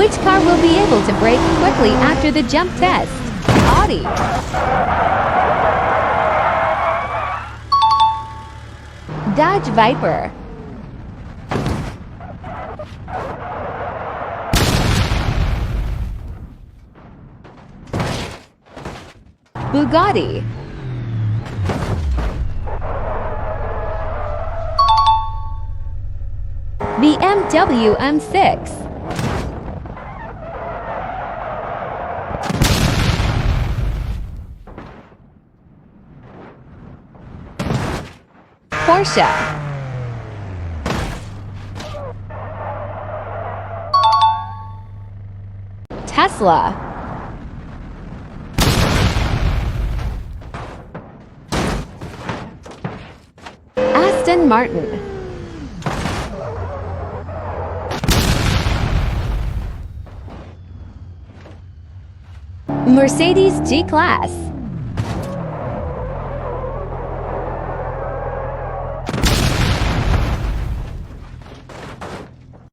Which car will be able to brake quickly after the jump test? Audi. Dodge Viper. Bugatti. BMW M6. Porsche. Tesla. Aston Martin. Mercedes G-Class.